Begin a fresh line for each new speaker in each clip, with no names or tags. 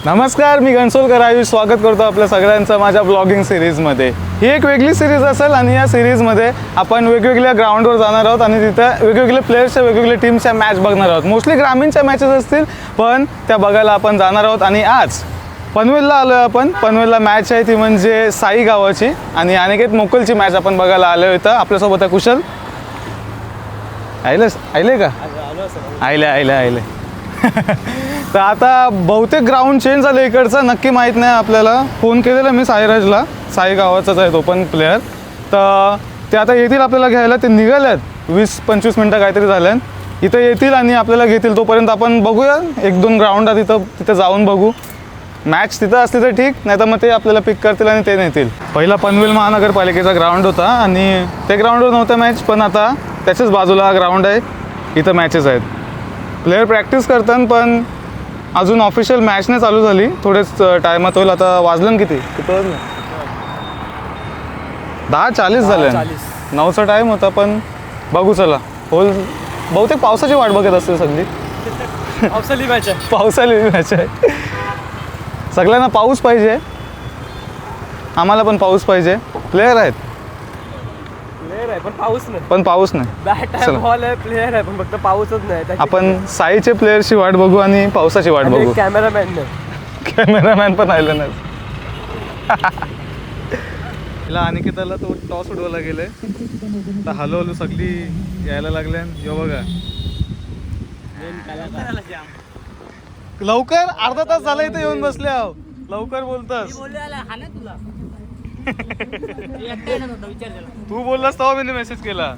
नमस्कार, मी घनसोलकर आयुष स्वागत करतो आपल्या सगळ्यांचं माझ्या ब्लॉगिंग सिरीजमध्ये. ही एक वेगळी सिरीज असेल आणि या सिरीजमध्ये आपण वेगवेगळ्या ग्राउंडवर जाणार आहोत आणि तिथं वेगवेगळे प्लेयर्सच्या वेगवेगळ्या टीमच्या मॅच बघणार आहोत. मोस्टली ग्रामीणच्या मॅचेस असतील, पण त्या बघायला आपण जाणार आहोत. आणि आज पनवेलला आलो आहे आपण. पनवेलला मॅच आहे ती म्हणजे साई गावाची आणि अनिकेत मोकलची मॅच आपण बघायला आलो इथं. आपल्यासोबत आहे कुशल. आले का? आले तर आता बहुतेक ग्राउंड चेंज झालं इकडचं, नक्की माहीत नाही आपल्याला. फोन केलेला मी साईराजला, साई गावाचाच आहे तो पण प्लेयर. तर ते आता येतील आपल्याला घ्यायला. ते निघाल्यात 20-25 मिनटं काहीतरी झाल्यात. इथं येतील आणि आपल्याला घेतील. तोपर्यंत आपण बघूया 1-2 ग्राउंड आहे तिथं जाऊन बघू. मॅच तिथं असली तर ठीक, नाही तर मग ते आपल्याला पिक करतील आणि ते नेतील. पहिला पनवेल महानगरपालिकेचा ग्राउंड होता आणि ते ग्राउंडवर नव्हतं मॅच, पण आता त्याच्याच बाजूला हा ग्राउंड आहे. इथं मॅचेस आहेत. प्लेयर प्रॅक्टिस करतात, पण अजून ऑफिशियल मॅच नाही चालू झाली. थोडेच टायमात होईल. आता वाजलं किती वाजलं? 10:40 झाले. 9चा टाईम होता, पण बघू चला होल. बहुतेक पावसाची वाट बघत असते सगळी.
पावसाळी मॅच आहे.
पावसाळी मॅच आहे. सगळ्यांना पाऊस पाहिजे, आम्हाला पण पाऊस पाहिजे. प्लेयर आहेत पण पाऊस नाही.
बॅट आहे, बॉल आहे, प्लेयर आहे, पण फक्त पाऊसच नाही.
आपण साईचे प्लेयरची वाट बघू आणि पावसाची वाट बघू. कॅमेरामॅन पण आलं नाही. तिला अनिकेताला तो टॉस उडवायला गेले तर हळूहळू सगळी यायला लागल्या. यो बघा, लवकर अर्धा तास झाला इथे येऊन बसले आहो. लवकर बोलतास. तू बोललास तेव्हा मी मेसेज केला.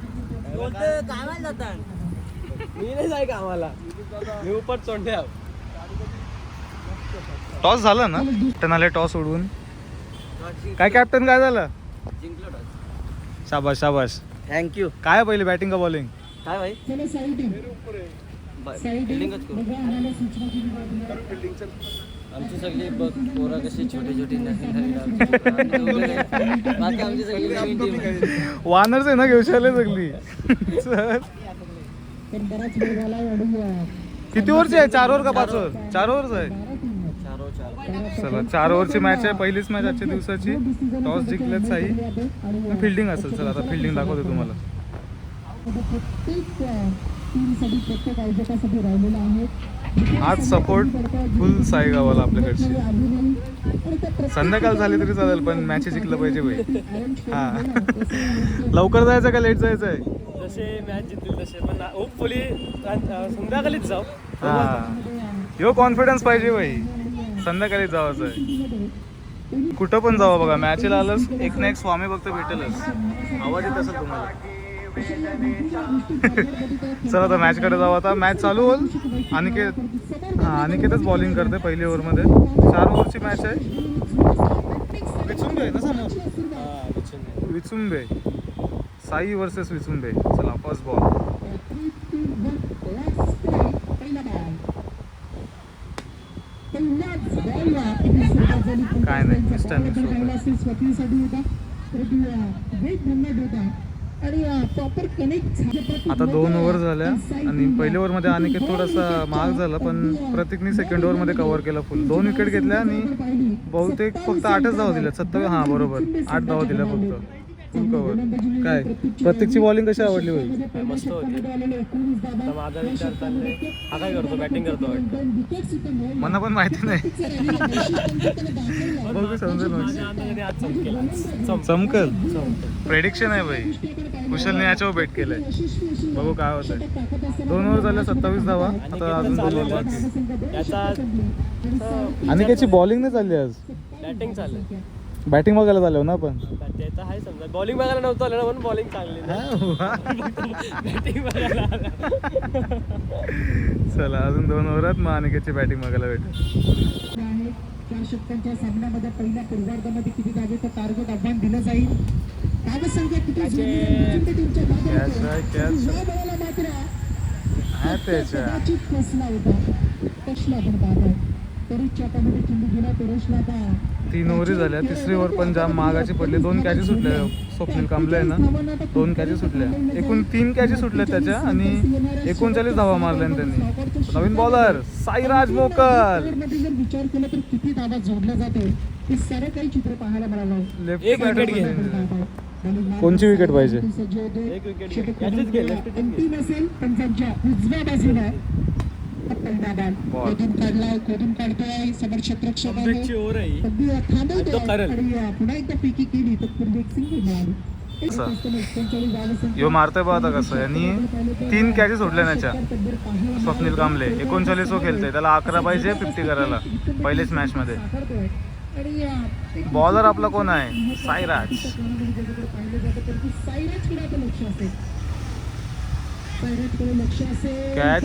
मी नाही जाय कामाला, मी उपर चोंडे आहो.
टॉस झाला ना? कॅप्टन आले टॉस उडवून. काय कॅप्टन, काय झालं? शाबाश शाबाश,
थँक्यू.
काय पहिली बॅटिंग का बॉलिंग?
काय भाई आमची सगळी बघ पोरं कशी छोटी छोटी आमची सगळी
वानरच आहे ना, घेऊशाले सगळी. किती ओव्हरची आहे? 4 ओव्हर का 5 ओव्हर? 4 ओव्हरच आहे. चला 4 ओव्हरची मॅच आहे. पहिलीच मॅच आजच्या दिवसाची. टॉस जिंकलेत साई. फिल्डिंग असेल. चला आता फिल्डिंग दाखवतो तुम्हाला. आज सपोर्ट फुल साई गावाला आपल्याकडची. संध्याकाळ झाली तरी चालेल, पण मॅच जिंकलं पाहिजे भाई. हा, लवकर जायचं का लेट जायचं आहे?
जसे मॅच जिंकतील तसे, पण होपफुली संध्याकाळीच जाऊ.
हा, यो कॉन्फिडन्स पाहिजे भाई. संध्याकाळी जावायचं आहे. कुठं पण जावं बघा, मॅचला आलंच एक ना एक स्वामी भक्त भेटेलच. आवाज येत असेल तुम्हाला. चला आता मॅच कडे जाऊ. आता मॅच चालू होईल. अनिकेतच बॉलिंग करते पहिली ओव्हरमध्ये. 4 ओव्हरची मॅच आहे. विचुंबे आहे ना समोर. विचुंबे, साई वर्सेस विचुंबे. चला फर्स्ट बॉल. काय नाही, आता 2 ओव्हर झाल्या आणि पहिल्या ओव्हरमध्ये अनिकेत थोडासा महाग झाला, पण प्रतीकनी सेकंड ओव्हरमध्ये कव्हर केला फुल. 2 विकेट घेतल्या आणि बहुतेक फक्त 8च धावा दिल्या. 27, हां बरोबर, 8 धावा दिल्या फक्त. फुल कव्हर. काय प्रत्येकची बॉलिंग कशी आवडली भाई?
मस्त होती. माझा विचार चाललाय, हा काय करतो? बॅटिंग करतो वाटतं.
मला पण माहिती नाही. बघू समजेल. चमकल. प्रेडिक्शन आहे भाई. कुशलने याच्यावर बेट केलंय. बघू काय होतंय. 2 ओव्हर झाल्या, 27 धावा. आता अजून 2 ओव्हर बाकी. अनिकेतची बॉलिंग नाही चालली आज.
बॅटिंग चालू.
बॅटिंग बघायला झालं ना आपण.
त्याचं आहे समजा. बॉलिंग बघायला नव्हतं आलं ना, म्हणून बॉलिंग चांगली. बॅटिंग बघायला.
चला अजून 2 ओव्हरात मग अनिकेतची बॅटिंग बघायला भेटेल.
4 षटकांच्या सामन्यामध्ये पहिल्या पूर्वार्धामध्ये किती जागेचं टार्गेट आव्हान दिलं जाईल? धावसंख्या किती
कॅच
फसला होता. कसला पण पाहतात. तरीच्या त्यामध्ये चेंडू गेला पेरेशला आता
3 ओव्हरी झाल्या. तिसरी ओव्हर पण जाम महागाची पडली. 2 कॅची सुटल्या. स्वप्नील कांबळे आहे ना 2 कॅची सुटल्या. एकूण 3 कॅची सुटल्या त्याच्या आणि 39 धावा मारल्या त्यांनी. नवीन बॉलर साईराज मोकल.
मध्ये जर विचार केला तर किती धावा जोडल्या जाते हे सारं काही चित्र पाहायला मिळालं.
लेफ्ट बॅटर कोणची विकेट पाहिजे?
एक विकेट
अंतिम असेल पण त्यांच्या उजव्या बाजूला पहिला बॉल खोदून काढलाय, खोदून काढतोय समोर क्षेत्ररक्षक आहे.
ओव्हर आहे
अगदी थांबवतोय
तो करेल.
आणि पुन्हा एकदा पिकी केली तर पूर्ण एक सिंगल मिळाली.
यो मारतोय बघा आता कसं. यांनी 3 कॅची सुटल्या त्याच्या. स्वप्नील कांबळे 39 खेळतोय. त्याला 11 पाहिजे 50 करायला पहिलेच मॅच मध्ये. बॉलर आपला कोण आहे? साईराज. Catch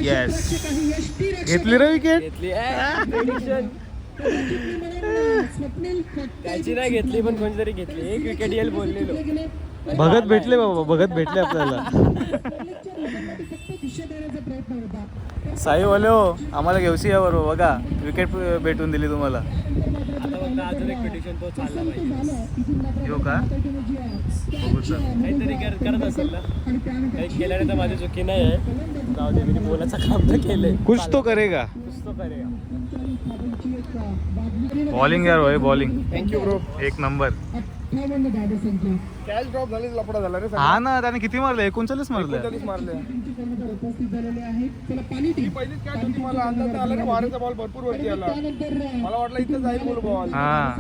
yes. घेतली रे विकेट.
घेतली त्याची नाही घेतली पण कोणीतरी घेतली. एक विकेट येईल बोललेलो.
भगत भेटले बाबा, भगत भेटले आपल्याला. साई बोले हो आम्हाला घेऊशी या बरोबर बघा विकेट भेटून दिली तुम्हाला.
आता फक्त अजून एक पिटिशन तो चालला पाहिजे.
यो का
काहीतरी करत असेल ना. काही केल्याने तर माझी चुकी नाही आहे. जाऊ दे मी बोलायचं काम तर केलंय.
कुछ तो करेगा.
कुछ तो करेगा.
बॉलिंग यार भाई बॉलिंग
थँक्यू ब्रो.
एक नंबर.
कॅच ड्रॉप झाली लपडा झाला रे.
हा ना त्याने किती मारले? 39 मारले.
मारले.
उपस्थित झालेले आहेत. चला पाणी टी.
पहिलीच कॅच होती. मला अंदाज आला की वाऱ्याचा बॉल भरपूर वरती आला. मला वाटलं इथं जाईल बोल बॉल.
हा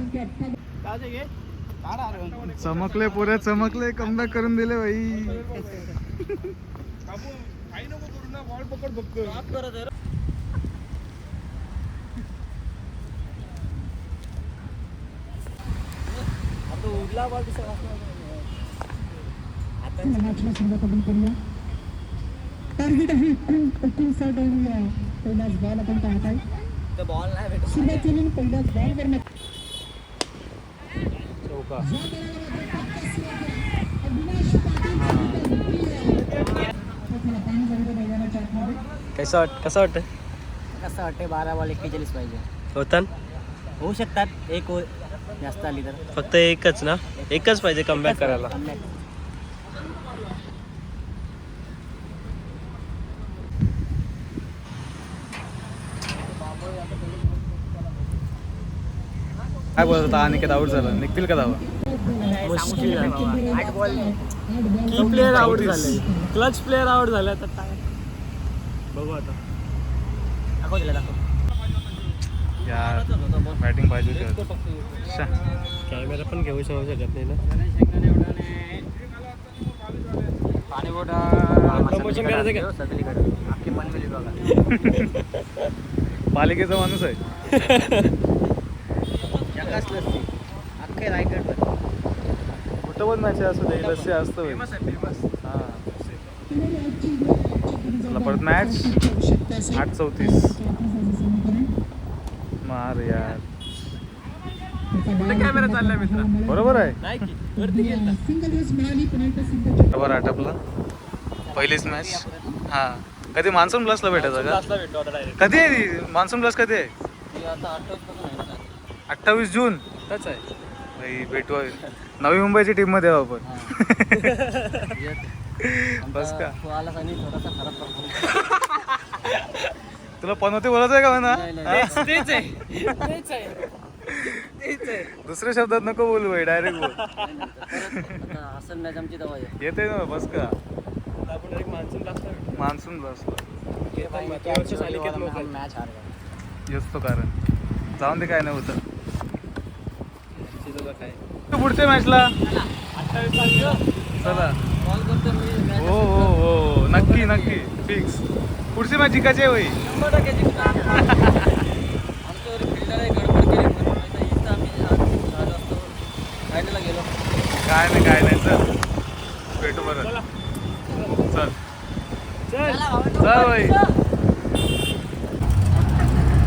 चमकले पुरे चमकले. कमबॅक करून दिले भाई.
काही नको करू ना. बॉल पकड फक्त. उडला बॉल कसा
मॅचला सुरुवात आपण करूया. टार्गेट आहे 29 आणि पहिलाच बॉल आपण पाहत आहे.
बॉल नाही भेटत.
सुरुवात झाली पहिलाच बॉल करण्यात.
चौका. कसं वाटतं?
कसं वाटते 12 बॉल 41 पाहिजे.
होतं
होऊ शकतात एक जास्त आली तर.
फक्त एकच ना. एकच पाहिजे कमबॅक करायला.
काय बोलत होता? अनिकेत आऊट झाला. निघतील का धावा?
मुश्किल आहे.
8 बॉल
की प्लेअर आउट झाले. क्लच प्लेअर आउट झाले तर काय बघू आता.
दाखव दिला दाखव.
यार बॅटिंग पाहिजे होती. शा.
कॅमेरा पण घेऊ शकत नाही ना.
पाणी
प्रमोशन करायचं का?
सगळीकडे अख्खी बनवली बघा.
पालिकेचा माणूस आहे.
जगाच लस्सी अख्खे रायगड
कुठं पण मॅच असू दे लस्सी असतं भाई. हा चला परत मॅच 8:34. मार यार.
कॅमेरा चाललाय मित्र.
बरोबर आहे.
नाही की वरती गेला.
सिंगल रस मिळाली पुन्हा एकदा सिंगल.
बरोबर आटपला. पहिलीच मॅच. हा कधी मान्सून प्लसला भेटायचं का?
क्लासला भेटतो आता डायरेक्ट.
कधी आहे मान्सून प्लस? कधी आहे?
आता 28 पासून आहे.
28 जून.
तच आहे.
भाई भेटू. नवी मुंबईची टीम मध्ये आहोत आपण. बस का
आला आणि थोडासा खराब परफॉर्मन्स.
तुला पनवती बोलायचं आहे का म्हणा?
तेच आहे.
दुसऱ्या शब्दात नको बोलू भाई डायरेक्ट बोल.
असं मॅच आमची दवा आहे.
येते ना बस का.
आपण एक मान्सून लागतो.
मान्सून प्लसला
मॅच हार गया.
येतो कारण जाऊन दे काय नाही होतं.
काय
पुढच्या मॅचला
28
चला.
कॉल करतो मी.
हो हो हो नक्की नक्की फिक्स. पुढची मॅच जिंकायची आहे भाई.
100% जिंकणार. आमच्यावर फिल्डर आहे गडबड केली म्हणून आता इथं आम्ही झालो असतो फायनलला गेलो.
काय नाही चल भेटू बरं. चल चल भाई.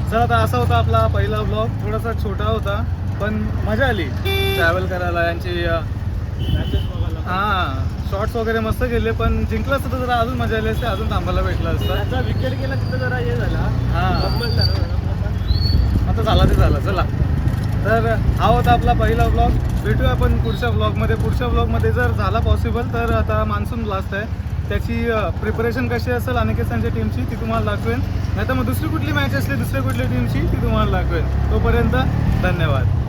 चल आता असा होता आपला पहिला ब्लॉग. थोडासा छोटा होता पण मजा आली ट्रॅव्हल करायला. यांची
मॅचेस बघायला.
हां शॉर्ट्स वगैरे मस्त गेले पण जिंकलं असतं तर जरा अजून मजा आली असते. अजून थांबायला भेटलं असतं.
त्याचा विकेट गेला तिथं जरा हे झाला.
हां
गंमत झाला.
झाला ते झाला. चला, तर हा होता आपला पहिला ब्लॉग. भेटूया आपण पुढच्या ब्लॉगमध्ये. पुढच्या ब्लॉगमध्ये जर झाला पॉसिबल तर आता मान्सून ब्लास्ट आहे, त्याची प्रिपरेशन कशी असेल अनिकेत टीमची ती तुम्हाला दाखवेन. नाही तर मग दुसरी कुठली मॅच असली दुसऱ्या कुठल्या टीमची ती तुम्हाला दाखवेन. तोपर्यंत धन्यवाद.